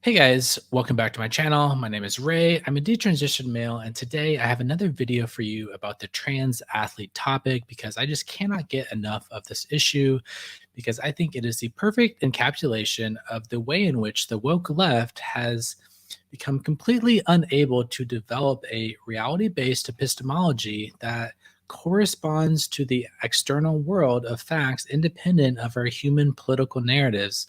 Hey guys, welcome back to my channel. My name is Ray. I'm a detransitioned male, and today I have another video for you about the trans athlete topic because I just cannot get enough of this issue because I think it is the perfect encapsulation of the way in which the woke left has become completely unable to develop a reality-based epistemology that corresponds to the external world of facts independent of our human political narratives,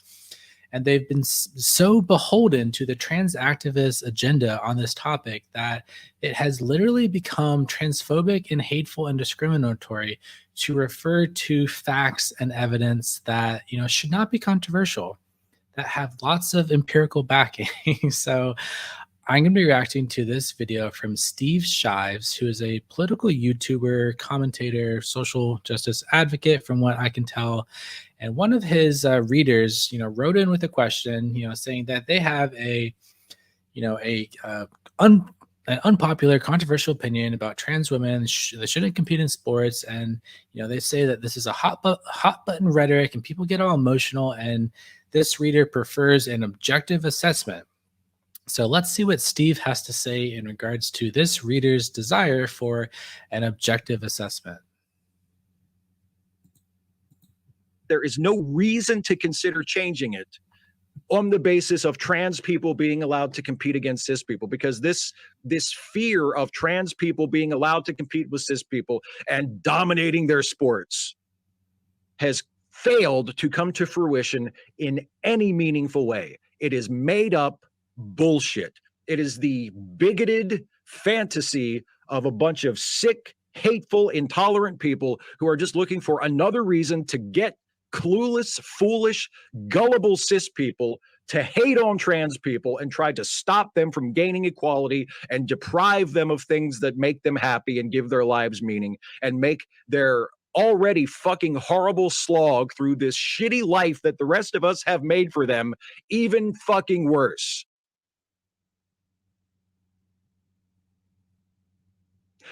and they've been so beholden to the trans activist agenda on this topic that it has literally become transphobic and hateful and discriminatory to refer to facts and evidence that should not be controversial, that have lots of empirical backing. So I'm going to be reacting to this video from Steve Shives, who is a political YouTuber, commentator, social justice advocate, from what I can tell. And one of his readers, wrote in with a question, saying that they have an unpopular, controversial opinion about trans women. They shouldn't compete in sports, and they say that this is a hot button rhetoric, and people get all emotional. And this reader prefers an objective assessment. So let's see what Steve has to say in regards to this reader's desire for an objective assessment. There is no reason to consider changing it on the basis of trans people being allowed to compete against cis people, because this fear of trans people being allowed to compete with cis people and dominating their sports has failed to come to fruition in any meaningful way. It is made up bullshit. It is the bigoted fantasy of a bunch of sick, hateful, intolerant people who are just looking for another reason to get clueless, foolish, gullible cis people to hate on trans people and try to stop them from gaining equality and deprive them of things that make them happy and give their lives meaning and make their already fucking horrible slog through this shitty life that the rest of us have made for them even fucking worse.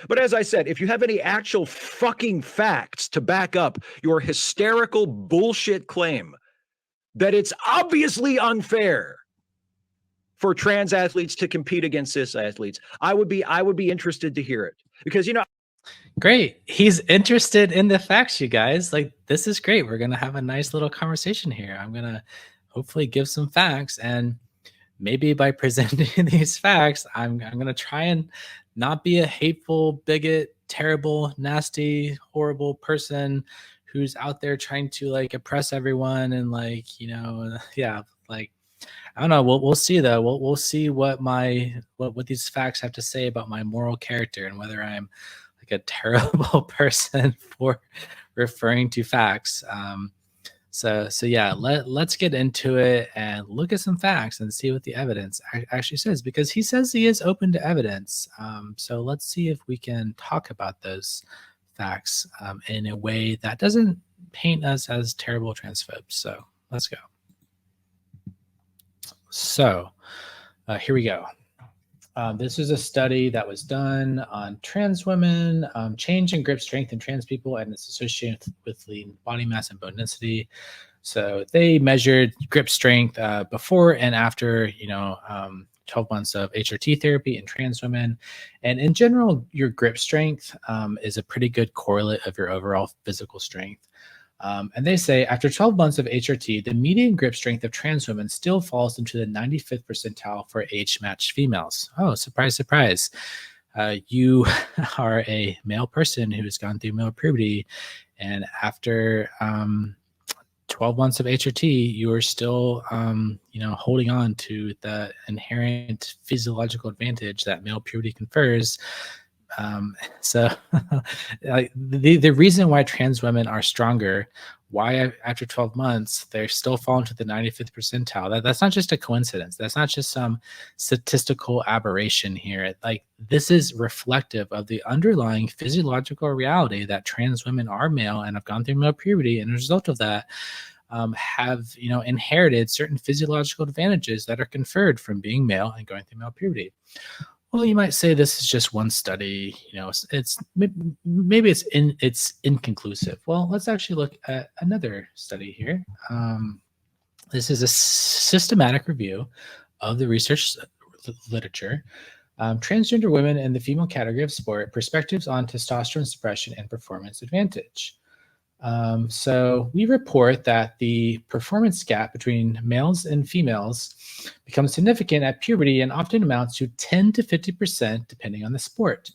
But as I said, if you have any actual fucking facts to back up your hysterical bullshit claim that it's obviously unfair for trans athletes to compete against cis athletes, I would be interested to hear it, because Great. He's interested in the facts, you guys. Like, this is great. We're going to have a nice little conversation here. I'm going to hopefully give some facts, and maybe by presenting these facts, I'm going to try and not be a hateful, bigot, terrible, nasty, horrible person who's out there trying to like oppress everyone and yeah, like I don't know. We'll see though. We'll see what what these facts have to say about my moral character and whether I'm like a terrible person for referring to facts. So yeah, let's get into it and look at some facts and see what the evidence actually says, because he says he is open to evidence. So let's see if we can talk about those facts in a way that doesn't paint us as terrible transphobes. So let's go. So here we go. This is a study that was done on trans women, change in grip strength in trans people, and it's associated with lean body mass and bone density. So they measured grip strength before and after, 12 months of HRT therapy in trans women. And in general, your grip strength is a pretty good correlate of your overall physical strength. And they say after 12 months of HRT, the median grip strength of trans women still falls into the 95th percentile for age-matched females. Oh, surprise, surprise. You are a male person who has gone through male puberty, and after 12 months of HRT, you are still, holding on to the inherent physiological advantage that male puberty confers. So the reason why trans women are stronger, why after 12 months they're still falling to the 95th percentile, that's not just a coincidence. That's not just some statistical aberration here. Like, this is reflective of the underlying physiological reality that trans women are male and have gone through male puberty, and as a result of that have inherited certain physiological advantages that are conferred from being male and going through male puberty. Well, you might say this is just one study. It's maybe it's inconclusive. Well, let's actually look at another study here. This is a systematic review of the research literature, transgender women in the female category of sport, perspectives on testosterone suppression and performance advantage. So we report that the performance gap between males and females becomes significant at puberty and often amounts to 10 to 50% depending on the sport.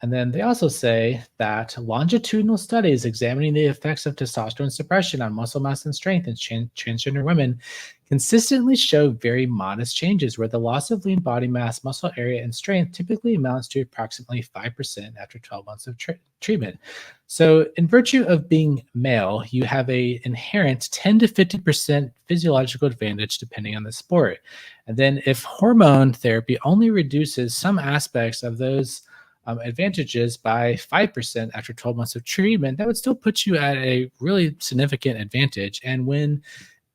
And then they also say that longitudinal studies examining the effects of testosterone suppression on muscle mass and strength in transgender women consistently show very modest changes, where the loss of lean body mass, muscle area, and strength typically amounts to approximately 5% after 12 months of treatment. So in virtue of being male, you have an inherent 10 to 50% physiological advantage depending on the sport. And then if hormone therapy only reduces some aspects of those advantages by 5% after 12 months of treatment, that would still put you at a really significant advantage. And when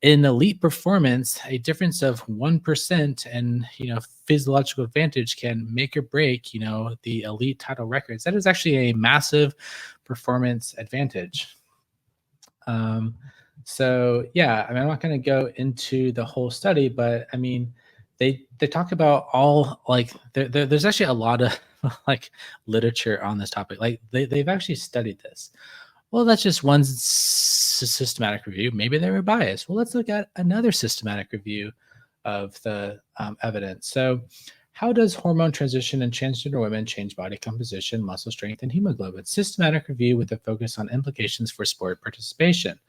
in elite performance, a difference of 1% and physiological advantage can make or break the elite title records. That is actually a massive performance advantage. So yeah, I mean, I'm not going to go into the whole study, but I mean, they talk about all there's actually a lot of literature on this topic. Like they've actually studied this. Well, that's just one systematic review. Maybe they were biased. Well, let's look at another systematic review of the evidence. So how does hormone transition in transgender women change body composition, muscle strength, and hemoglobin? Systematic review with a focus on implications for sport participation.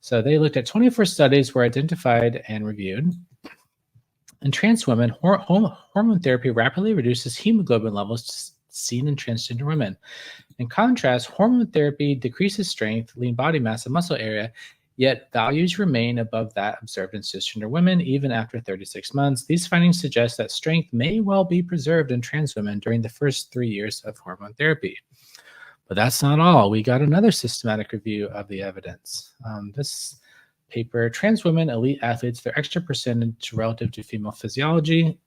So they looked at 24 studies were identified and reviewed. In trans women, hormone therapy rapidly reduces hemoglobin levels seen in transgender women. In contrast, hormone therapy decreases strength, lean body mass, and muscle area, yet values remain above that observed in cisgender women even after 36 months. These findings suggest that strength may well be preserved in trans women during the first 3 years of hormone therapy. But that's not all. We got another systematic review of the evidence. This paper, Trans Women Elite Athletes, Their Extra Percentage Relative to Female Physiology.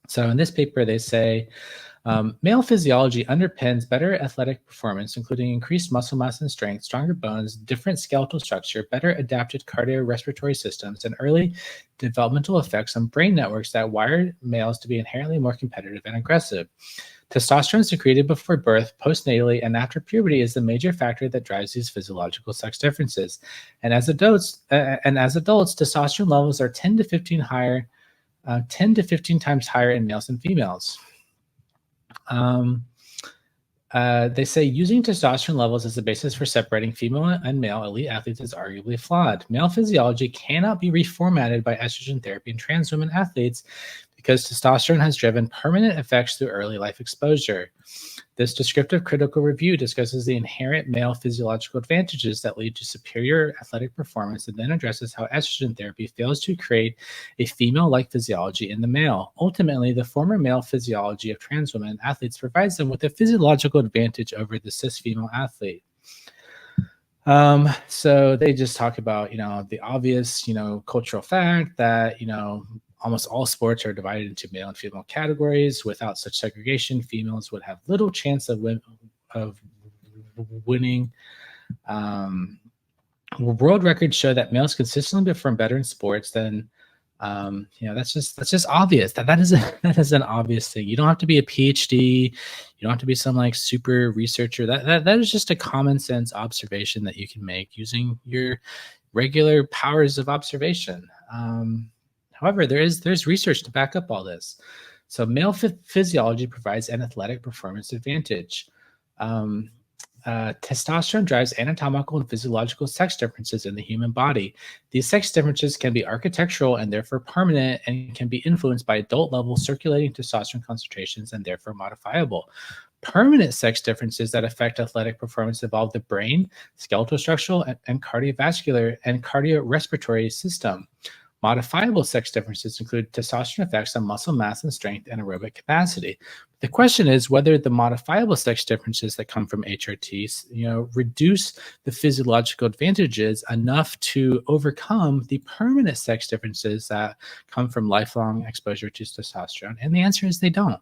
So in this paper, they say, male physiology underpins better athletic performance, including increased muscle mass and strength, stronger bones, different skeletal structure, better adapted cardiorespiratory systems, and early developmental effects on brain networks that wire males to be inherently more competitive and aggressive. Testosterone secreted before birth, postnatally, and after puberty is the major factor that drives these physiological sex differences. And as adults, testosterone levels are 10 to 15 times higher in males and females. They say using testosterone levels as the basis for separating female and male elite athletes is arguably flawed. Male physiology cannot be reformatted by estrogen therapy in trans women athletes because testosterone has driven permanent effects through early life exposure. This descriptive critical review discusses the inherent male physiological advantages that lead to superior athletic performance and then addresses how estrogen therapy fails to create a female-like physiology in the male. Ultimately, the former male physiology of trans women athletes provides them with a physiological advantage over the cis female athlete. So they just talk about, the obvious, cultural fact that, almost all sports are divided into male and female categories. Without such segregation, females would have little chance of winning. World records show that males consistently perform better in sports than, that's just obvious. That is an obvious thing. You don't have to be a PhD. You don't have to be some super researcher. That is just a common sense observation that you can make using your regular powers of observation. However, there's research to back up all this. So male physiology provides an athletic performance advantage. Testosterone drives anatomical and physiological sex differences in the human body. These sex differences can be architectural and therefore permanent and can be influenced by adult-level circulating testosterone concentrations and therefore modifiable. Permanent sex differences that affect athletic performance involve the brain, skeletal structural, and cardiovascular and cardiorespiratory system. Modifiable sex differences include testosterone effects on muscle mass and strength and aerobic capacity. The question is whether the modifiable sex differences that come from HRTs, reduce the physiological advantages enough to overcome the permanent sex differences that come from lifelong exposure to testosterone. And the answer is they don't.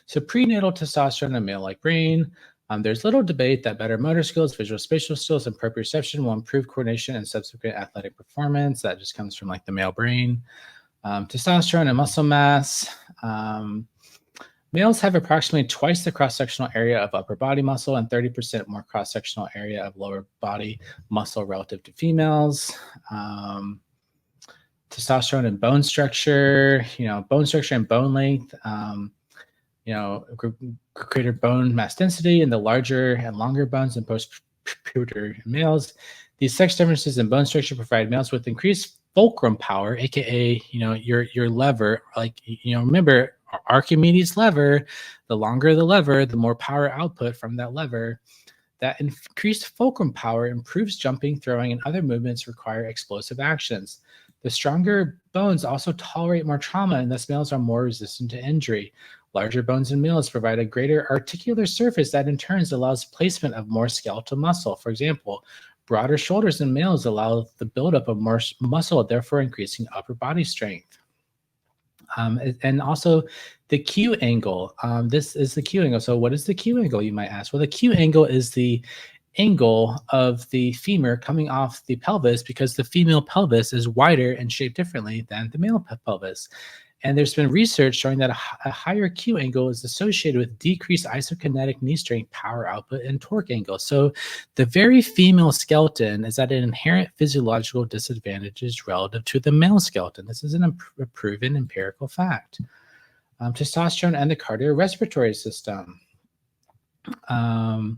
So prenatal testosterone in a male-like brain There's little debate that better motor skills, visual spatial skills, and proprioception will improve coordination and subsequent athletic performance. That just comes from like the male brain. Testosterone and muscle mass. Males have approximately twice the cross-sectional area of upper body muscle and 30% more cross-sectional area of lower body muscle relative to females. Testosterone and bone structure, bone structure and bone length, greater bone mass density in the larger and longer bones in post-puberty males. These sex differences in bone structure provide males with increased fulcrum power, aka your lever. Like remember Archimedes' lever. The longer the lever, the more power output from that lever. That increased fulcrum power improves jumping, throwing, and other movements require explosive actions. The stronger bones also tolerate more trauma, and thus males are more resistant to injury. Larger bones in males provide a greater articular surface that in turn allows placement of more skeletal muscle. For example, broader shoulders in males allow the buildup of more muscle, therefore increasing upper body strength. And also the Q angle. This is the Q angle. So what is the Q angle, you might ask? Well, the Q angle is the angle of the femur coming off the pelvis, because the female pelvis is wider and shaped differently than the male pelvis. And there's been research showing that a higher Q angle is associated with decreased isokinetic knee strength, power output, and torque angle. So the very female skeleton is at an inherent physiological disadvantage relative to the male skeleton. This is a proven empirical fact. Testosterone and the cardiorespiratory system. So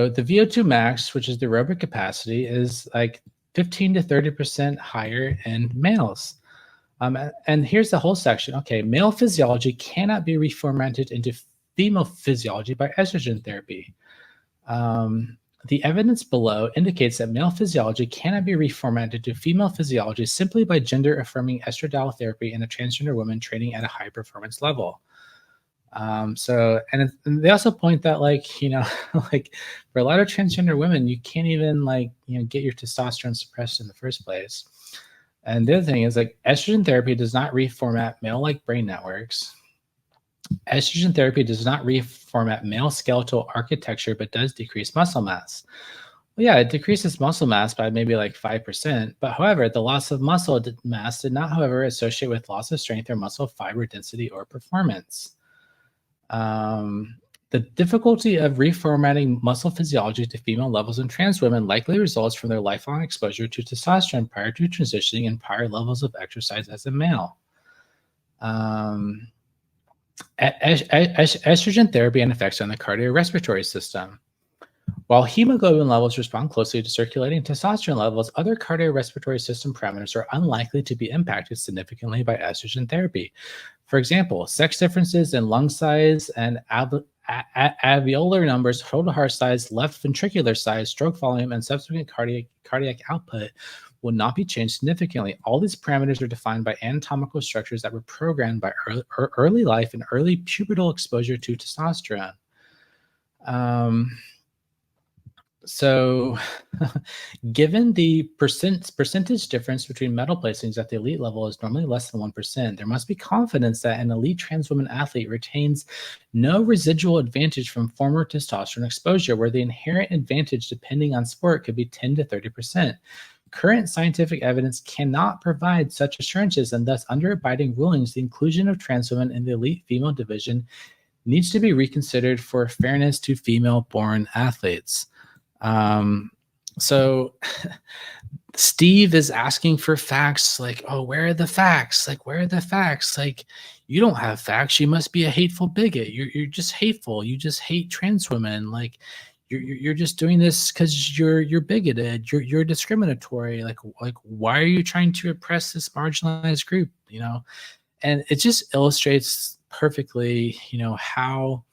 the VO2 max, which is the aerobic capacity, is like 15 to 30% higher in males. And here's the whole section. Okay, male physiology cannot be reformatted into female physiology by estrogen therapy. The evidence below indicates that male physiology cannot be reformatted to female physiology simply by gender-affirming estradiol therapy in a transgender woman training at a high performance level. And they also point that like for a lot of transgender women, you can't even get your testosterone suppressed in the first place. And the other thing is estrogen therapy does not reformat male-like brain networks. Estrogen therapy does not reformat male skeletal architecture, but does decrease muscle mass. Well, yeah, it decreases muscle mass by maybe 5%. But however, the loss of muscle mass did not, however, associate with loss of strength or muscle fiber density or performance. The difficulty of reformatting muscle physiology to female levels in trans women likely results from their lifelong exposure to testosterone prior to transitioning and prior levels of exercise as a male. Estrogen therapy and effects on the cardiorespiratory system. While hemoglobin levels respond closely to circulating testosterone levels, other cardiorespiratory system parameters are unlikely to be impacted significantly by estrogen therapy. For example, sex differences in lung size and alveolar numbers, total heart size, left ventricular size, stroke volume, and subsequent cardiac output will not be changed significantly. All these parameters are defined by anatomical structures that were programmed by early life and early pubertal exposure to testosterone. So given the percentage difference between metal placings at the elite level is normally less than 1%, there must be confidence that an elite trans woman athlete retains no residual advantage from former testosterone exposure, where the inherent advantage depending on sport could be 10 to 30%. Current scientific evidence cannot provide such assurances, and thus under abiding rulings, the inclusion of trans women in the elite female division needs to be reconsidered for fairness to female-born athletes. So Steve is asking for facts, where are the facts? Where are the facts? You don't have facts. You must be a hateful bigot. You're just hateful. You just hate trans women. You're just doing this because you're bigoted. You're discriminatory. Why are you trying to oppress this marginalized group? And it just illustrates perfectly, how,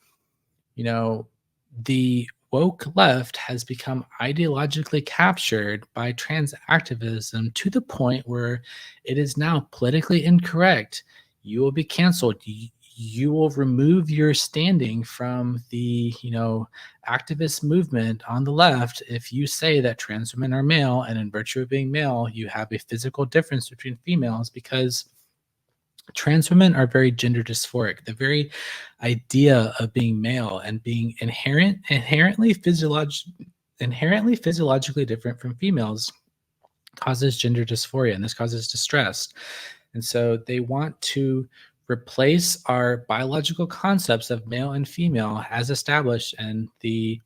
the woke left has become ideologically captured by trans activism to the point where it is now politically incorrect. You will be canceled. You will remove your standing from the, activist movement on the left if you say that trans women are male, and in virtue of being male, you have a physical difference between females, because Trans women are very gender dysphoric. The very idea of being male and being inherently physiologically different from females causes gender dysphoria, and this causes distress. And so they want to replace our biological concepts of male and female as established in the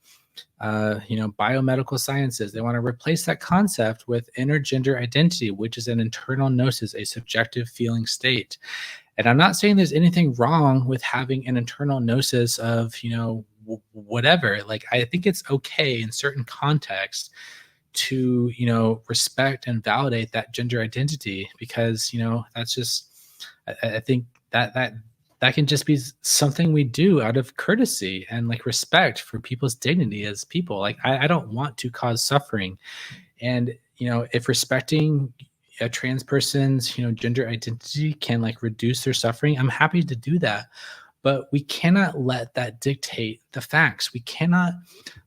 biomedical sciences. They want to replace that concept with intergender identity, which is an internal gnosis, a subjective feeling state. And I'm not saying there's anything wrong with having an internal gnosis of, whatever. Like, I think it's okay in certain contexts to, respect and validate that gender identity, because, that's just, I think that can just be something we do out of courtesy and like respect for people's dignity as people. Like, I don't want to cause suffering. And, if respecting a trans person's, gender identity can like reduce their suffering, I'm happy to do that. But we cannot let that dictate the facts. We cannot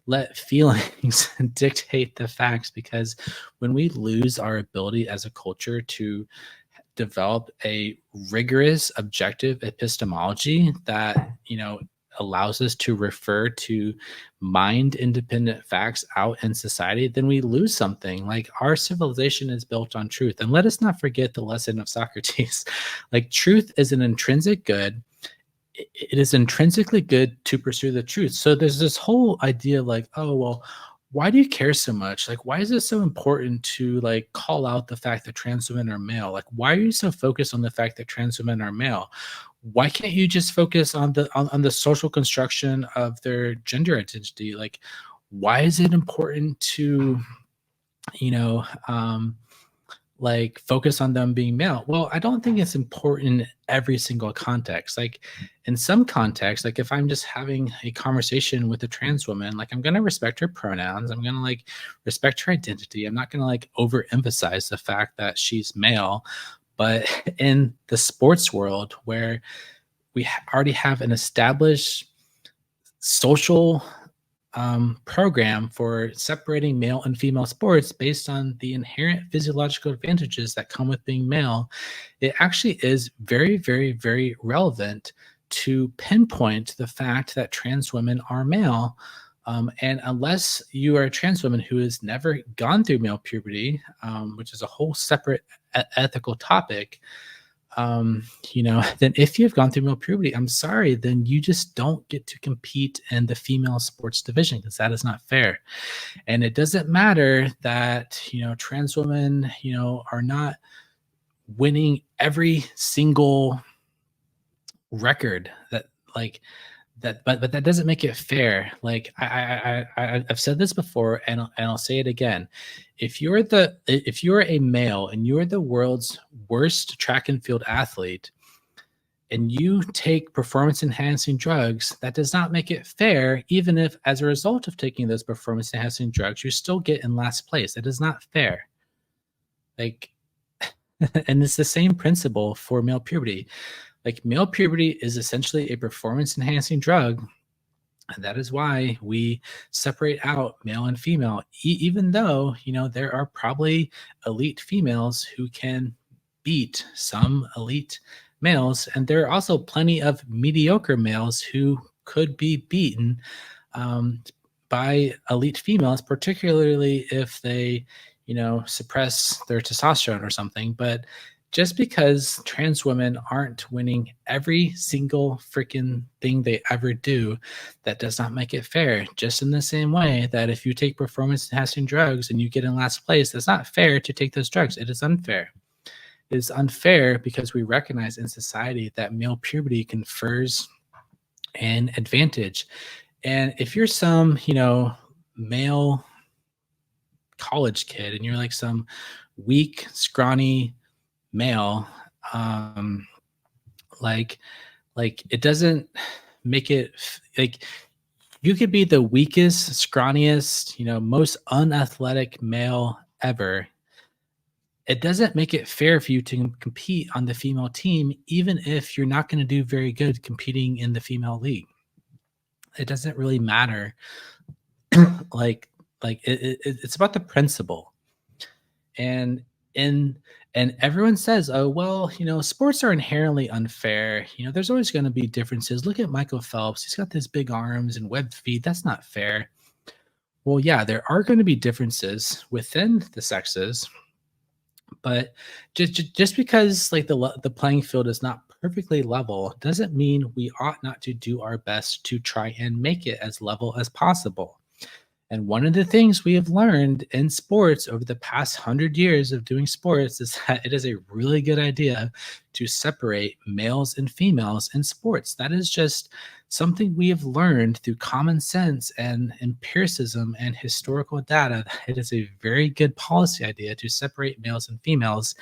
let feelings dictate the facts, because when we lose our ability as a culture to develop a rigorous objective epistemology that allows us to refer to mind independent facts out in society, then we lose something. Like, our civilization is built on truth, and let us not forget the lesson of Socrates. Like, truth is an intrinsic good. It is intrinsically good to pursue the truth. So there's this whole idea like, oh, well, why do you care so much? Like, why is it so important to like call out the fact that trans women are male? Like, why are you so focused on the fact that trans women are male? Why can't you just focus on the social construction of their gender identity? Like, why is it important to, you know, like focus on them being male? Well, I don't think it's important in every single context. Like, in some contexts, like if I'm just having a conversation with a trans woman, like I'm gonna respect her pronouns, I'm gonna like respect her identity. I'm not gonna like overemphasize the fact that she's male. But in the sports world, where we already have an established social program for separating male and female sports based on the inherent physiological advantages that come with being male, it actually is very, very, very relevant to pinpoint the fact that trans women are male. And unless you are a trans woman who has never gone through male puberty, which is a whole separate ethical topic, then if you've gone through male puberty, I'm sorry, then you just don't get to compete in the female sports division, because that is not fair. And it doesn't matter that, trans women, are not winning every single record that like that, but that doesn't make it fair. Like, I've said this before, and I'll say it again. If you're a male and you're the world's worst track and field athlete, and you take performance enhancing drugs, that does not make it fair. Even if, as a result of taking those performance enhancing drugs, you still get in last place, it is not fair. Like, and it's the same principle for male puberty. Like, male puberty is essentially a performance enhancing drug. And that is why we separate out male and female, even though, there are probably elite females who can beat some elite males. And there are also plenty of mediocre males who could be beaten by elite females, particularly if they, suppress their testosterone or something. But just because trans women aren't winning every single freaking thing they ever do, that does not make it fair. Just in the same way that if you take performance enhancing drugs and you get in last place, it's not fair to take those drugs. It is unfair. It is unfair because we recognize in society that male puberty confers an advantage. And if you're some, male college kid and you're like some weak, scrawny male, like it doesn't make it like you could be the weakest, scrawniest, most unathletic male ever. It doesn't make it fair for you to compete on the female team, even if you're not going to do very good competing in the female league. It doesn't really matter. like it's about the principle. And And everyone says, oh, well, sports are inherently unfair. There's always going to be differences. Look at Michael Phelps. He's got these big arms and webbed feet. That's not fair. Well, yeah, there are going to be differences within the sexes, but just because like the playing field is not perfectly level doesn't mean we ought not to do our best to try and make it as level as possible. And one of the things we have learned in sports over the past 100 years of doing sports is that it is a really good idea to separate males and females in sports. That is just something we have learned through common sense and empiricism and historical data. It is a very good policy idea to separate males and females,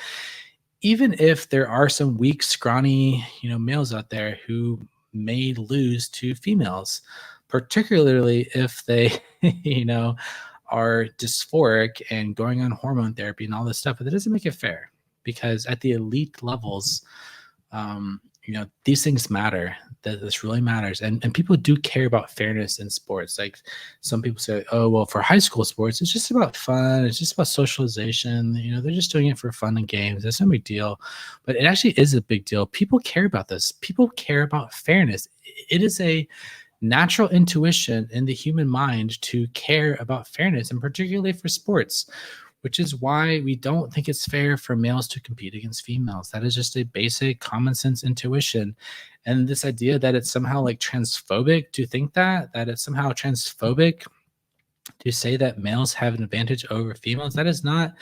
even if there are some weak, scrawny, males out there who may lose to females, particularly if they, are dysphoric and going on hormone therapy and all this stuff. But that doesn't make it fair, because at the elite levels, these things matter. That this really matters, and people do care about fairness in sports. Like some people say, oh well, for high school sports it's just about fun, it's just about socialization, they're just doing it for fun and games, it's no big deal. But it actually is a big deal. People care about this. People care about fairness. It is a natural intuition in the human mind to care about fairness, and particularly for sports, which is why we don't think it's fair for males to compete against females. That is just a basic common sense intuition. And this idea that it's somehow like transphobic to think that it's somehow transphobic to say that males have an advantage over females, that's not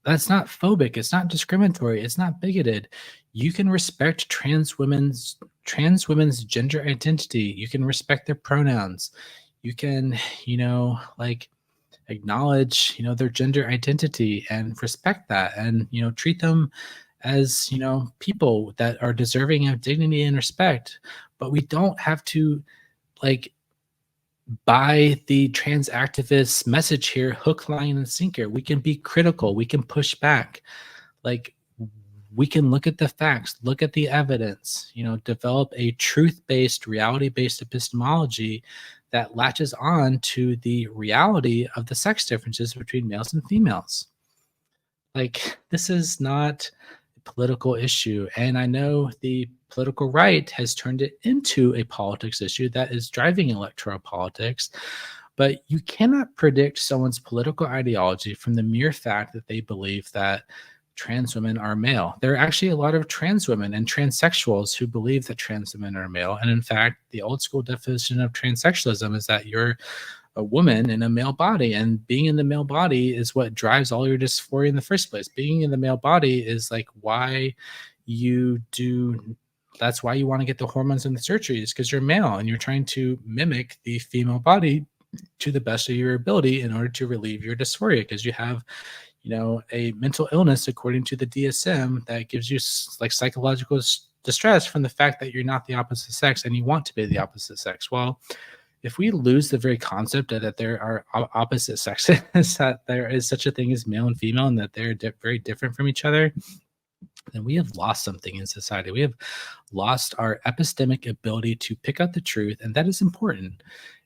phobic. It's not discriminatory. It's not bigoted. You can respect trans women's gender identity. You can respect their pronouns. You can, acknowledge their gender identity and respect that, and treat them as people that are deserving of dignity and respect. But we don't have to like buy the trans activists message here hook, line, and sinker. We can be critical, we can push back, like we can look at the facts, look at the evidence, develop a truth-based, reality-based epistemology that latches on to the reality of the sex differences between males and females. Like, this is not a political issue. And I know the political right has turned it into a politics issue that is driving electoral politics. But you cannot predict someone's political ideology from the mere fact that they believe that trans women are male. There are actually a lot of trans women and transsexuals who believe that trans women are male. And in fact, the old school definition of transsexualism is that you're a woman in a male body, and being in the male body is what drives all your dysphoria in the first place. Being in the male body is like why you do, that's why you want to get the hormones and the surgeries, because you're male and you're trying to mimic the female body to the best of your ability in order to relieve your dysphoria, because you have a mental illness according to the DSM that gives you like psychological distress from the fact that you're not the opposite sex and you want to be the opposite sex. Well, if we lose the very concept that there are opposite sexes, that there is such a thing as male and female, and that they're very different from each other, then we have lost something in society. We have lost our epistemic ability to pick out the truth, and that is important.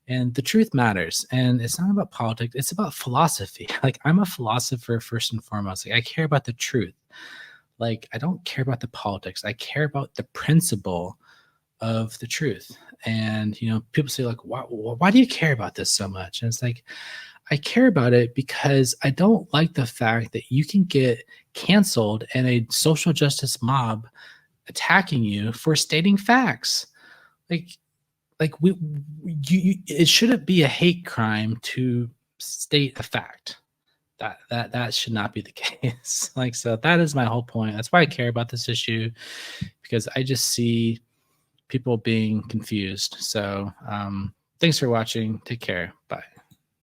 And the truth matters. And it's not about politics, it's about philosophy. Like, I'm a philosopher first and foremost. Like, I care about the truth. Like, I don't care about the politics. I care about the principle of the truth. And people say, like, why do you care about this so much? And it's like, I care about it because I don't like the fact that you can get canceled and a social justice mob attacking you for stating facts. It shouldn't be a hate crime to state a fact. That should not be the case. So that is my whole point. That's why I care about this issue, because I just see people being confused. So thanks for watching. Take care. Bye.